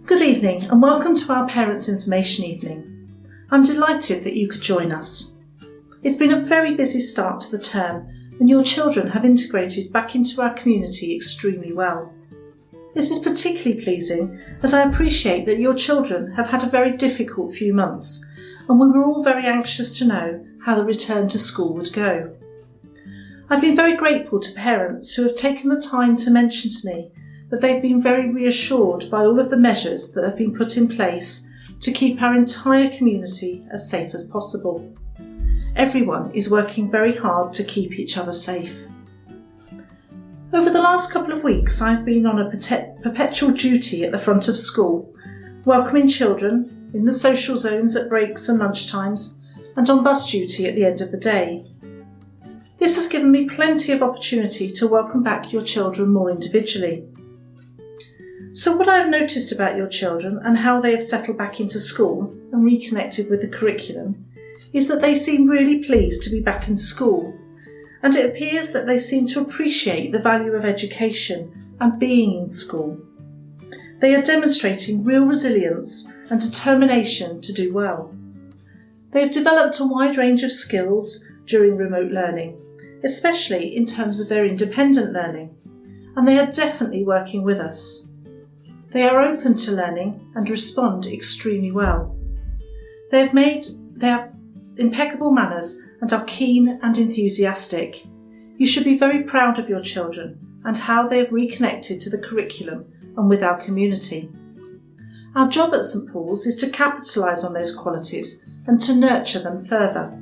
Good evening and welcome to our Parents' Information Evening. I'm delighted that you could join us. It's been a very busy start to the term and your children have integrated back into our community extremely well. This is particularly pleasing as I appreciate that your children have had a very difficult few months and we were all very anxious to know how the return to school would go. I've been very grateful to parents who have taken the time to mention to me that they've been very reassured by all of the measures that have been put in place to keep our entire community as safe as possible. Everyone is working very hard to keep each other safe. Over the last couple of weeks, I've been on a perpetual duty at the front of school, welcoming children in the social zones at breaks and lunchtimes, and on bus duty at the end of the day. This has given me plenty of opportunity to welcome back your children more individually. So what I have noticed about your children and how they have settled back into school and reconnected with the curriculum is that they seem really pleased to be back in school, and it appears that they seem to appreciate the value of education and being in school. They are demonstrating real resilience and determination to do well. They have developed a wide range of skills during remote learning, especially in terms of their independent learning, and they are definitely working with us. They are open to learning and respond extremely well. They have impeccable manners and are keen and enthusiastic. You should be very proud of your children and how they have reconnected to the curriculum and with our community. Our job at St Paul's is to capitalise on those qualities and to nurture them further.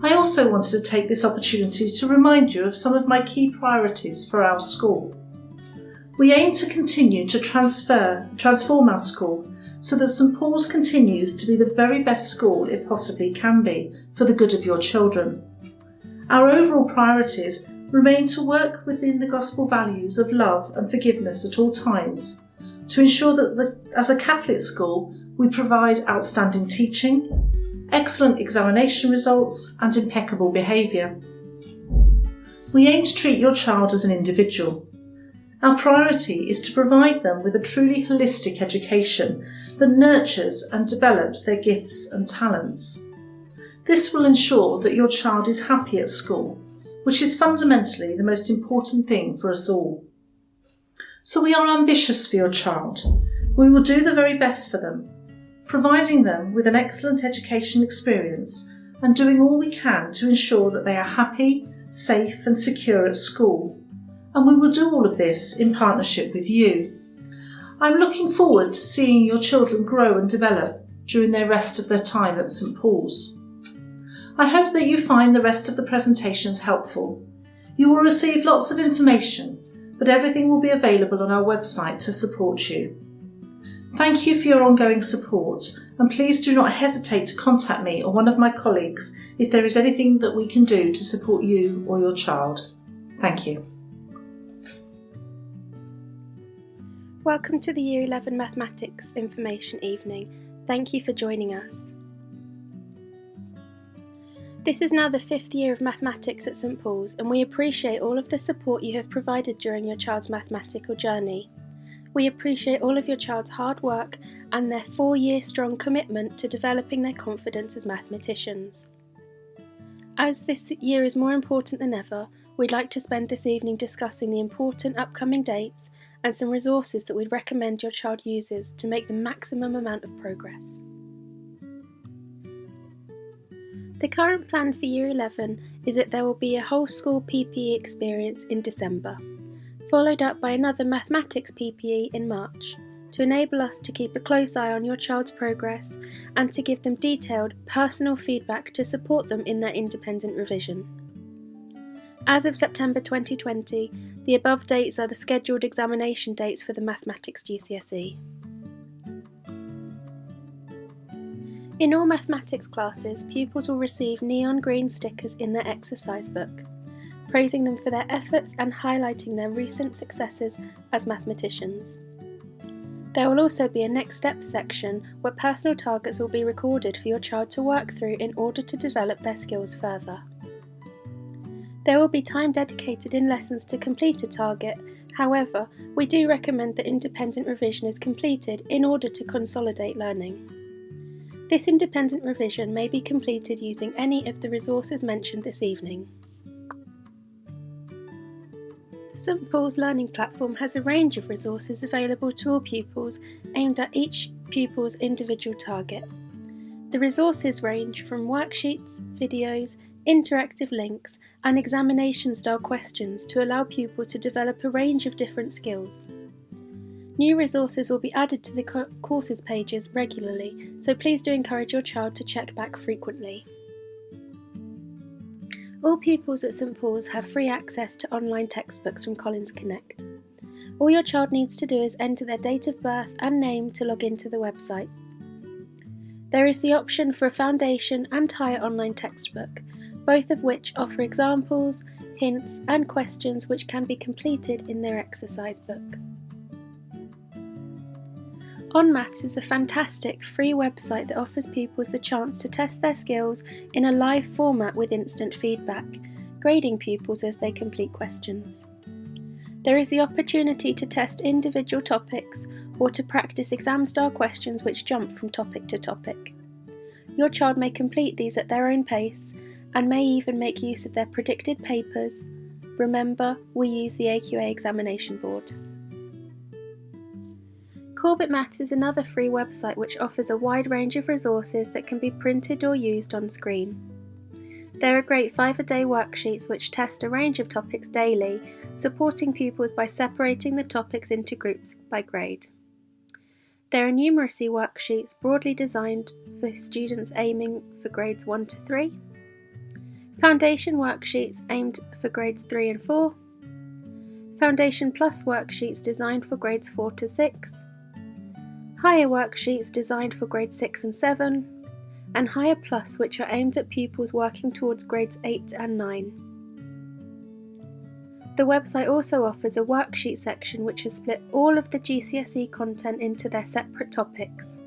I also wanted to take this opportunity to remind you of some of my key priorities for our school. We aim to continue to transform our school so that St Paul's continues to be the very best school it possibly can be for the good of your children. Our overall priorities remain to work within the gospel values of love and forgiveness at all times, to ensure that as a Catholic school we provide outstanding teaching, excellent examination results and impeccable behaviour. We aim to treat your child as an individual. Our priority is to provide them with a truly holistic education that nurtures and develops their gifts and talents. This will ensure that your child is happy at school, which is fundamentally the most important thing for us all. So we are ambitious for your child. We will do the very best for them, providing them with an excellent education experience and doing all we can to ensure that they are happy, safe and secure at school. And we will do all of this in partnership with you. I'm looking forward to seeing your children grow and develop during the rest of their time at St Paul's. I hope that you find the rest of the presentations helpful. You will receive lots of information, but everything will be available on our website to support you. Thank you for your ongoing support, and please do not hesitate to contact me or one of my colleagues if there is anything that we can do to support you or your child. Thank you. Welcome to the Year 11 Mathematics Information Evening. Thank you for joining us. This is now the 5th year of mathematics at St Paul's, and we appreciate all of the support you have provided during your child's mathematical journey. We appreciate all of your child's hard work and their 4-year strong commitment to developing their confidence as mathematicians. As this year is more important than ever, we'd like to spend this evening discussing the important upcoming dates and some resources that we'd recommend your child uses to make the maximum amount of progress. The current plan for Year 11 is that there will be a whole school PPE experience in December, followed up by another mathematics PPE in March, to enable us to keep a close eye on your child's progress and to give them detailed, personal feedback to support them in their independent revision. As of September 2020, the above dates are the scheduled examination dates for the Mathematics GCSE. In all mathematics classes, pupils will receive neon green stickers in their exercise book, praising them for their efforts and highlighting their recent successes as mathematicians. There will also be a next steps section where personal targets will be recorded for your child to work through in order to develop their skills further. There will be time dedicated in lessons to complete a target. However, we do recommend that independent revision is completed in order to consolidate learning. This independent revision may be completed using any of the resources mentioned this evening. St Paul's Learning Platform has a range of resources available to all pupils aimed at each pupil's individual target. The resources range from worksheets, videos, interactive links, and examination-style questions to allow pupils to develop a range of different skills. New resources will be added to the courses pages regularly, so please do encourage your child to check back frequently. All pupils at St Paul's have free access to online textbooks from Collins Connect. All your child needs to do is enter their date of birth and name to log into the website. There is the option for a foundation and higher online textbook, both of which offer examples, hints, and questions which can be completed in their exercise book. On Maths is a fantastic free website that offers pupils the chance to test their skills in a live format with instant feedback, grading pupils as they complete questions. There is the opportunity to test individual topics or to practice exam-style questions which jump from topic to topic. Your child may complete these at their own pace and may even make use of their predicted papers. Remember, we use the AQA examination board. Corbett Maths is another free website which offers a wide range of resources that can be printed or used on screen. There are great 5-a-day worksheets which test a range of topics daily, supporting pupils by separating the topics into groups by grade. There are numeracy worksheets broadly designed for students aiming for grades 1 to 3, Foundation worksheets aimed for grades 3 and 4, Foundation Plus worksheets designed for grades 4 to 6, Higher worksheets designed for grades 6 and 7, and Higher Plus which are aimed at pupils working towards grades 8 and 9. The website also offers a worksheet section which has split all of the GCSE content into their separate topics.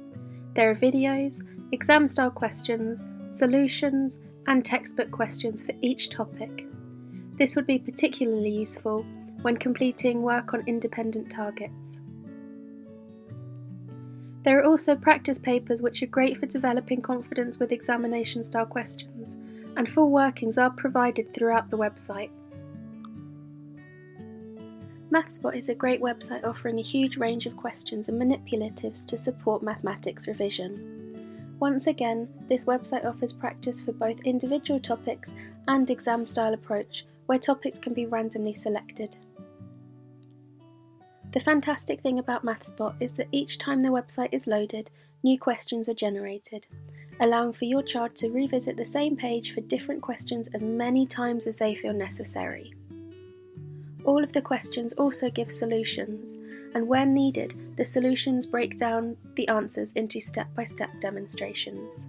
There are videos, exam-style questions, solutions, and textbook questions for each topic. This would be particularly useful when completing work on independent targets. There are also practice papers which are great for developing confidence with examination-style questions, and full workings are provided throughout the website. MathSpot is a great website offering a huge range of questions and manipulatives to support mathematics revision. Once again, this website offers practice for both individual topics and exam-style approach, where topics can be randomly selected. The fantastic thing about MathSpot is that each time the website is loaded, new questions are generated, allowing for your child to revisit the same page for different questions as many times as they feel necessary. All of the questions also give solutions, and when needed, the solutions break down the answers into step-by-step demonstrations.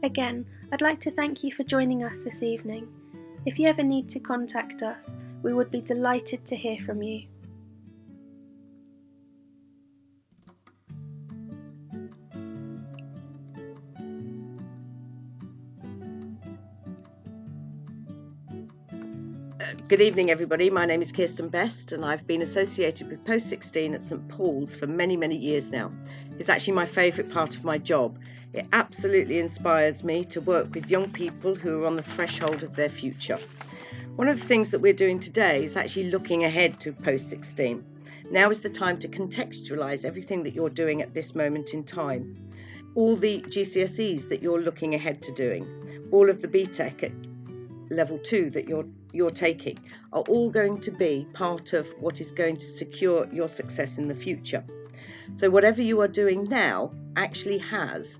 Again, I'd like to thank you for joining us this evening. If you ever need to contact us, we would be delighted to hear from you. Good evening, everybody. My name is Kirsten Best, and I've been associated with Post 16 at St Paul's for many, many years now. It's actually my favourite part of my job. It absolutely inspires me to work with young people who are on the threshold of their future. One of the things that we're doing today is actually looking ahead to Post 16. Now is the time to contextualise everything that you're doing at this moment in time. All the GCSEs that you're looking ahead to doing, all of the BTEC at level 2 that you're taking are all going to be part of what is going to secure your success in the future. So whatever you are doing now actually has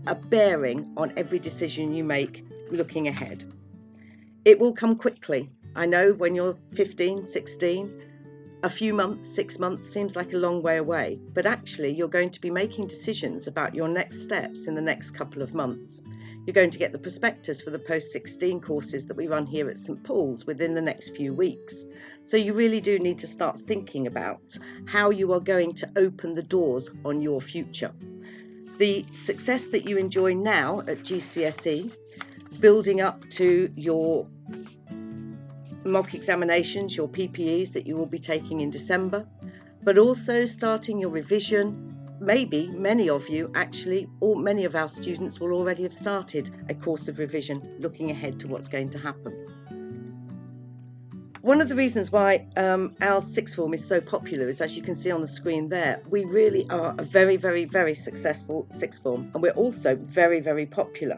a bearing on every decision you make looking ahead. It will come quickly. I know when you're 15, 16, a few months, 6 months seems like a long way away, but actually you're going to be making decisions about your next steps in the next couple of months. You're going to get the prospectus for the Post 16 courses that we run here at St Paul's within the next few weeks. So you really do need to start thinking about how you are going to open the doors on your future. The success that you enjoy now at GCSE, building up to your mock examinations, your PPEs that you will be taking in December, but also starting your revision. Maybe many of you actually, or many of our students will already have started a course of revision, looking ahead to what's going to happen. One of the reasons why our sixth form is so popular is, as you can see on the screen there, we really are a very, very, very successful sixth form, and we're also very, very popular.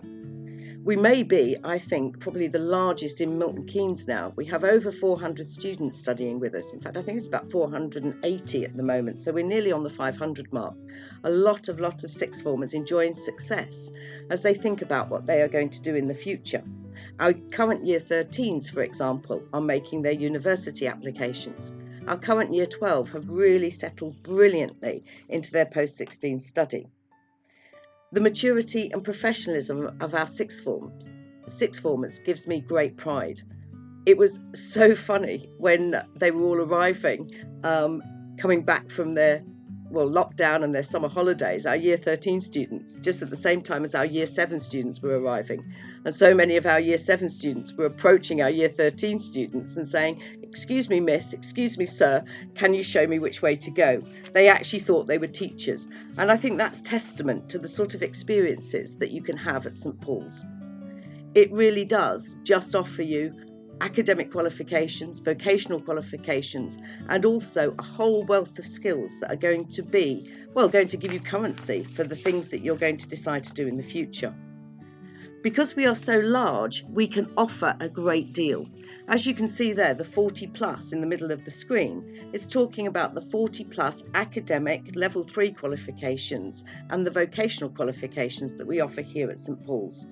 We may be, I think, probably the largest in Milton Keynes now. We have over 400 students studying with us. In fact, I think it's about 480 at the moment, so we're nearly on the 500 mark. A lot of sixth formers enjoying success as they think about what they are going to do in the future. Our current Year 13s, for example, are making their university applications. Our current Year 12 have really settled brilliantly into their post-16 study. The maturity and professionalism of our sixth formers gives me great pride. It was so funny when they were all arriving, coming back from their lockdown and their summer holidays, our Year 13 students, just at the same time as our Year 7 students were arriving. And so many of our Year 7 students were approaching our Year 13 students and saying, "Excuse me, miss, excuse me, sir, can you show me which way to go?" They actually thought they were teachers. And I think that's testament to the sort of experiences that you can have at St Paul's. It really does just offer you academic qualifications, vocational qualifications, and also a whole wealth of skills that are going to give you currency for the things that you're going to decide to do in the future. Because we are so large, we can offer a great deal. As you can see there, the 40 plus in the middle of the screen is talking about the 40 plus academic level 3 qualifications and the vocational qualifications that we offer here at St Paul's.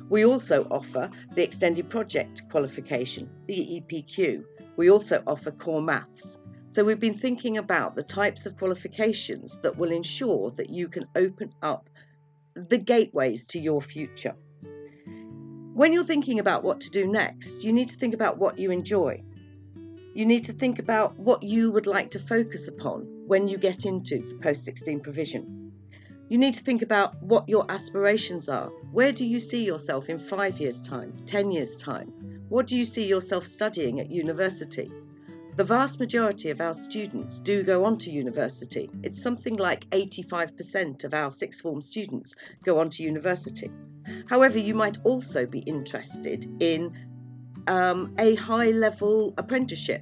We also offer the Extended Project Qualification, the EPQ. We also offer Core Maths. So we've been thinking about the types of qualifications that will ensure that you can open up the gateways to your future. When you're thinking about what to do next, you need to think about what you enjoy. You need to think about what you would like to focus upon when you get into the post-16 provision. You need to think about what your aspirations are. Where do you see yourself in 5 years' time, 10 years' time? What do you see yourself studying at university? The vast majority of our students do go on to university. It's something like 85% of our sixth form students go on to university. However, you might also be interested in a high-level apprenticeship.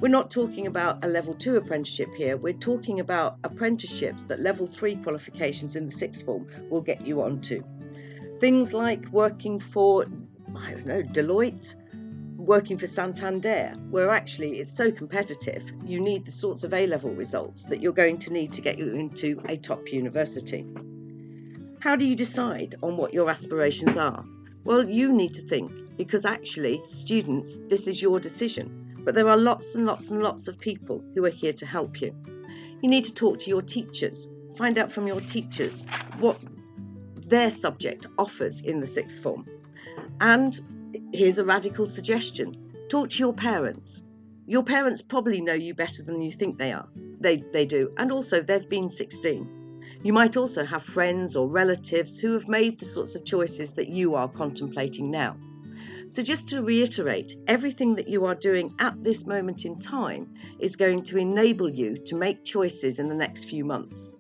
We're not talking about a level 2 apprenticeship here. We're talking about apprenticeships that level 3 qualifications in the sixth form will get you onto. Things like working for, Deloitte, working for Santander, where actually it's so competitive, you need the sorts of A-level results that you're going to need to get you into a top university. How do you decide on what your aspirations are? Well, you need to think, because actually, students, this is your decision. But there are lots and lots of people who are here to help you. You need to talk to your teachers, find out from your teachers what their subject offers in the sixth form. And here's a radical suggestion. Talk to your parents. Your parents probably know you better than you think they are. They do. And also they've been 16. You might also have friends or relatives who have made the sorts of choices that you are contemplating now. So just to reiterate, everything that you are doing at this moment in time is going to enable you to make choices in the next few months.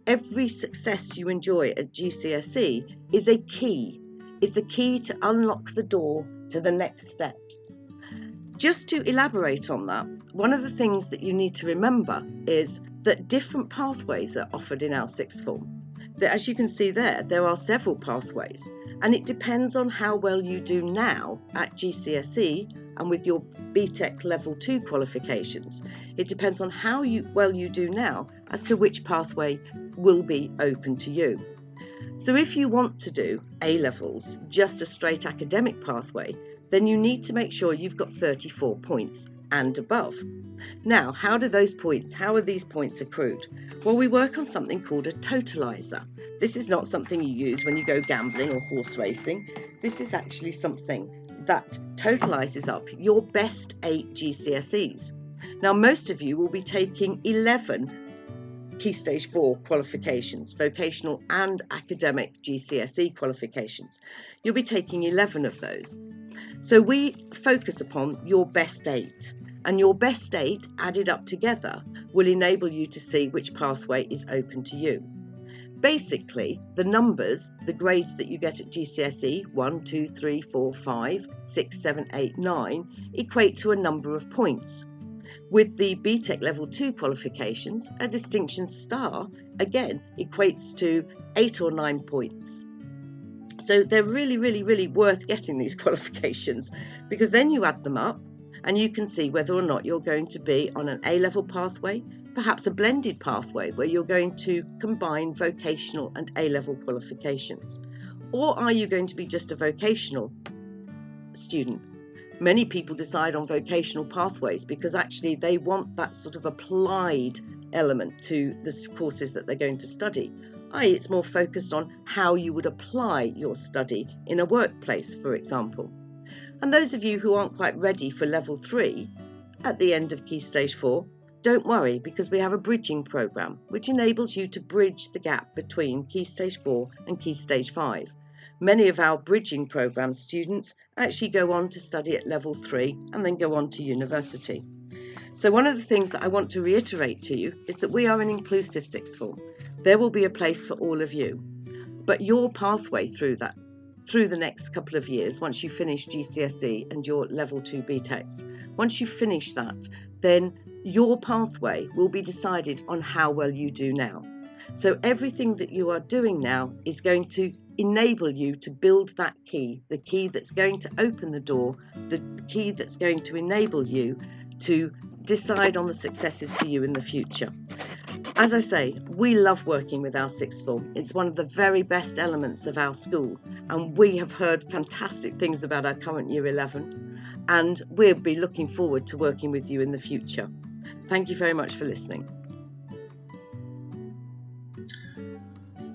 Every success you enjoy at GCSE is a key. It's a key to unlock the door to the next steps. Just to elaborate on that, one of the things that you need to remember is that different pathways are offered in our sixth form. As you can see there are several pathways, and it depends on how well you do now at GCSE and with your BTEC level 2 qualifications. It depends on how well you do now as to which pathway will be open to you. So if you want to do A-levels, just a straight academic pathway, then you need to make sure you've got 34 points and above. Now, how are these points accrued? Well, we work on something called a totalizer. This is not something you use when you go gambling or horse racing. This is actually something that totalizes up your best 8 GCSEs. Now, most of you will be taking 11 Key Stage 4 qualifications, vocational and academic GCSE qualifications. You'll be taking 11 of those. So we focus upon your best 8, and your best 8 added up together will enable you to see which pathway is open to you. Basically, the numbers, the grades that you get at GCSE 1, 2, 3, 4, 5, 6, 7, 8, 9 equate to a number of points. With the BTEC Level 2 qualifications, a distinction star again equates to 8 or 9 points. So they're really worth getting, these qualifications, because then you add them up and you can see whether or not you're going to be on an A-level pathway, perhaps a blended pathway where you're going to combine vocational and A-level qualifications. Or are you going to be just a vocational student? Many people decide on vocational pathways because actually they want that sort of applied element to the courses that they're going to study. i.e. it's more focused on how you would apply your study in a workplace, for example. And those of you who aren't quite ready for Level 3 at the end of Key Stage 4, don't worry, because we have a bridging programme which enables you to bridge the gap between Key Stage 4 and Key Stage 5. Many of our bridging programme students actually go on to study at Level 3 and then go on to university. So one of the things that I want to reiterate to you is that we are an inclusive sixth form. There will be a place for all of you, but your pathway through the next couple of years, once you finish GCSE and your Level 2 BTECs, once you finish that, then your pathway will be decided on how well you do now. So everything that you are doing now is going to enable you to build that key, the key that's going to open the door, the key that's going to enable you to decide on the successes for you in the future. As I say, we love working with our sixth form. It's one of the very best elements of our school, and we have heard fantastic things about our current Year 11, and we'll be looking forward to working with you in the future. Thank you very much for listening.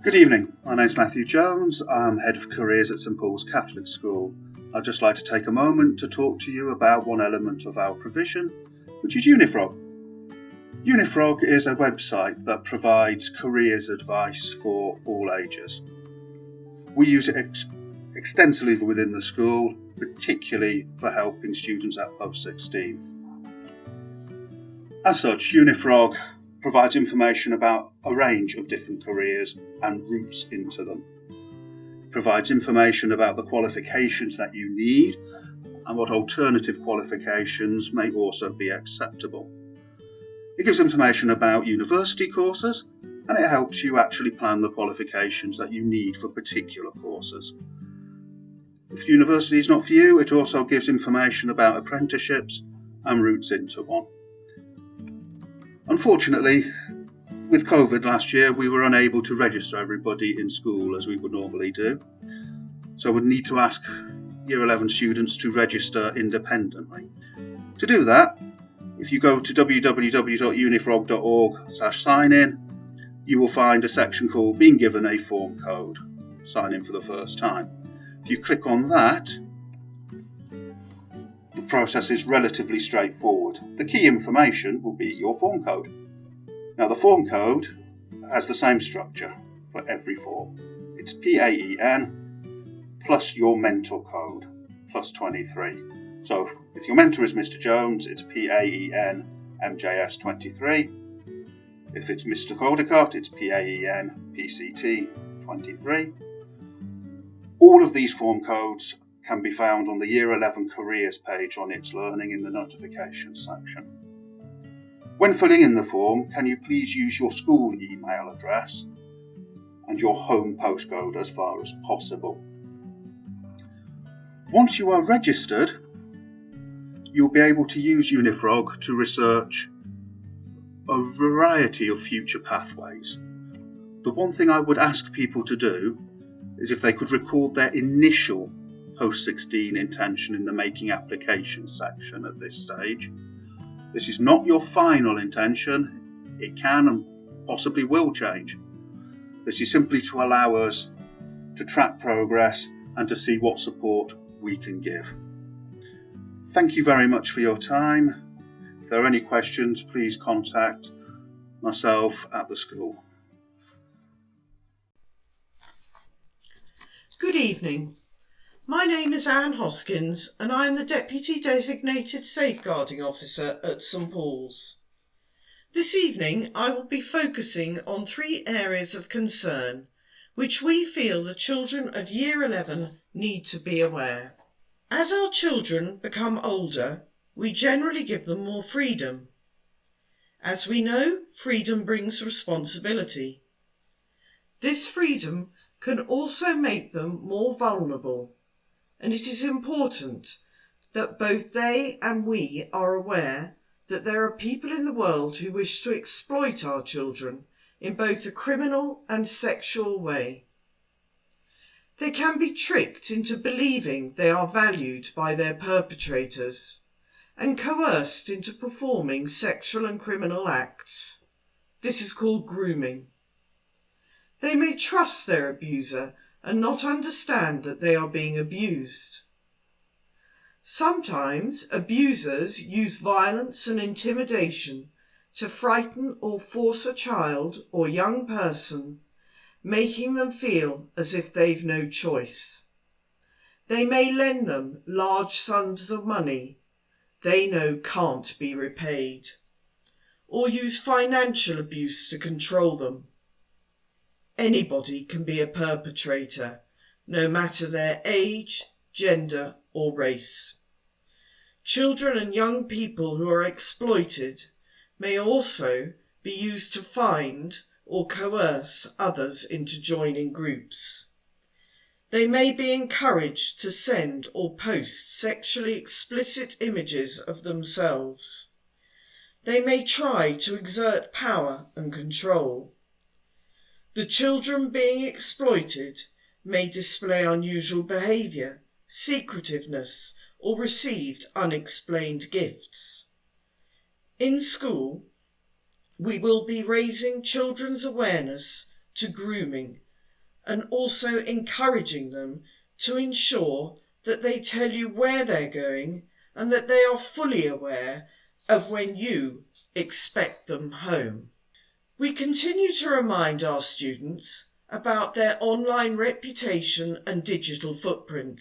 Good evening, my name's Matthew Jones. I'm Head of Careers at St Paul's Catholic School. I'd just like to take a moment to talk to you about one element of our provision, which is Unifrog. Unifrog is a website that provides careers advice for all ages. We use it extensively within the school, particularly for helping students at post-16. As such, Unifrog provides information about a range of different careers and routes into them. It provides information about the qualifications that you need and what alternative qualifications may also be acceptable. It gives information about university courses, and it helps you actually plan the qualifications that you need for particular courses. If university is not for you, it also gives information about apprenticeships and routes into one. Unfortunately, with COVID last year, we were unable to register everybody in school as we would normally do. So we'd need to ask Year 11 students to register independently. To do that, if you go to www.unifrog.org/sign-in, you will find a section called Being Given a Form Code, sign in for the first time. If you click on that, the process is relatively straightforward. The key information will be your form code. Now the form code has the same structure for every form. It's PAEN plus your mentor code plus 23. So if your mentor is Mr. Jones, it's PAEN MJS 23. If it's Mr. Caldecott, it's PAEN PCT 23. All of these form codes can be found on the Year 11 Careers page on It's Learning in the Notifications section. When filling in the form, can you please use your school email address and your home postcode as far as possible. Once you are registered, you'll be able to use Unifrog to research a variety of future pathways. The one thing I would ask people to do is if they could record their initial post-16 intention in the making application section at this stage. This is not your final intention. It can and possibly will change. This is simply to allow us to track progress and to see what support we can give. Thank you very much for your time. If there are any questions, please contact myself at the school. Good evening. My name is Anne Hoskins and I am the Deputy Designated Safeguarding Officer at St Paul's. This evening I will be focusing on 3 areas of concern which we feel the children of Year 11 need to be aware. As our children become older, we generally give them more freedom. As we know, freedom brings responsibility. This freedom can also make them more vulnerable, and it is important that both they and we are aware that there are people in the world who wish to exploit our children in both a criminal and sexual way. They can be tricked into believing they are valued by their perpetrators and coerced into performing sexual and criminal acts. This is called grooming. They may trust their abuser and not understand that they are being abused. Sometimes abusers use violence and intimidation to frighten or force a child or young person, making them feel as if they've no choice. They may lend them large sums of money they know can't be repaid, or use financial abuse to control them. Anybody can be a perpetrator, no matter their age, gender, or race. Children and young people who are exploited may also be used to find or coerce others into joining groups. They may be encouraged to send or post sexually explicit images of themselves. They may try to exert power and control. The children being exploited may display unusual behaviour, secretiveness, or received unexplained gifts. In school, we will be raising children's awareness to grooming and also encouraging them to ensure that they tell you where they're going and that they are fully aware of when you expect them home. We continue to remind our students about their online reputation and digital footprint.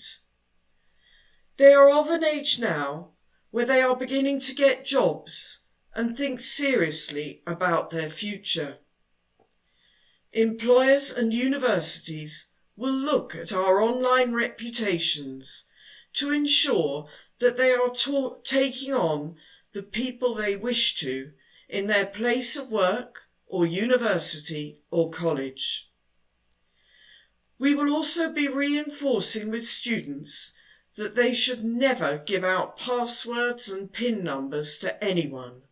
They are of an age now where they are beginning to get jobs and think seriously about their future. Employers and universities will look at our online reputations to ensure that they are taking on the people they wish to in their place of work or university or college. We will also be reinforcing with students that they should never give out passwords and PIN numbers to anyone.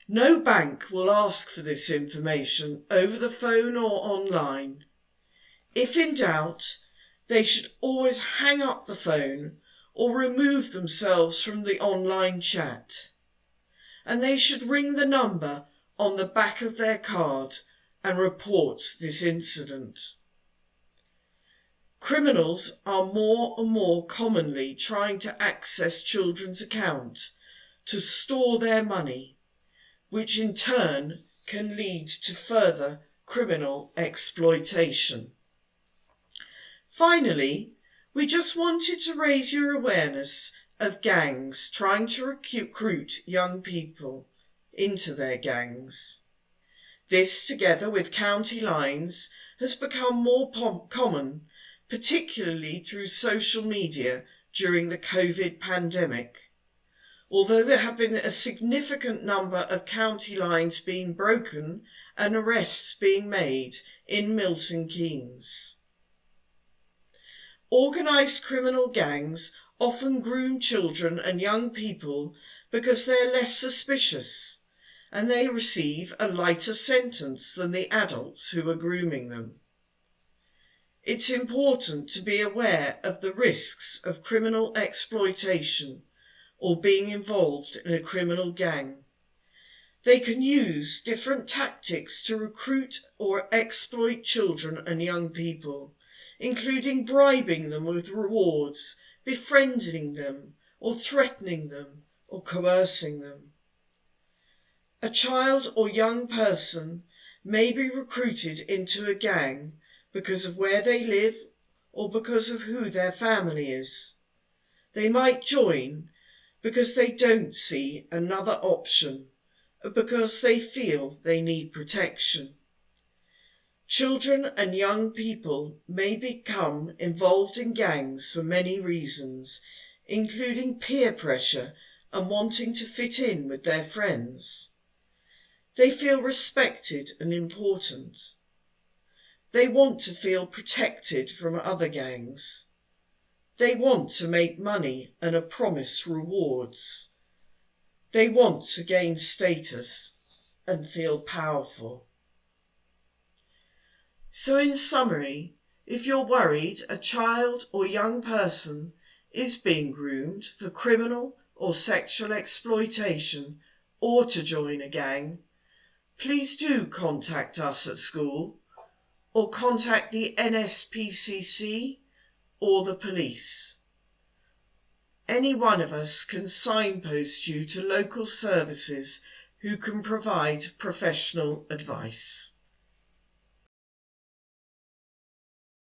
No bank will ask for this information over the phone or online. If in doubt, they should always hang up the phone or remove themselves from the online chat. And they should ring the number on the back of their card and report this incident. Criminals are more and more commonly trying to access children's accounts to store their money, which in turn can lead to further criminal exploitation. Finally, we just wanted to raise your awareness of gangs trying to recruit young people into their gangs. This, together with county lines, has become more common, particularly through social media during the COVID pandemic. Although there have been a significant number of county lines being broken and arrests being made in Milton Keynes. Organised criminal gangs often groom children and young people because they're less suspicious and they receive a lighter sentence than the adults who are grooming them. It's important to be aware of the risks of criminal exploitation or being involved in a criminal gang. They can use different tactics to recruit or exploit children and young people, including bribing them with rewards, befriending them, or threatening them, or coercing them. A child or young person may be recruited into a gang because of where they live or because of who their family is. They might join because they don't see another option, or because they feel they need protection. Children and young people may become involved in gangs for many reasons, including peer pressure and wanting to fit in with their friends. They feel respected and important. They want to feel protected from other gangs. They want to make money and are promised rewards. They want to gain status and feel powerful. So in summary, if you're worried a child or young person is being groomed for criminal or sexual exploitation or to join a gang, please do contact us at school or contact the NSPCC or the police. Any one of us can signpost you to local services who can provide professional advice.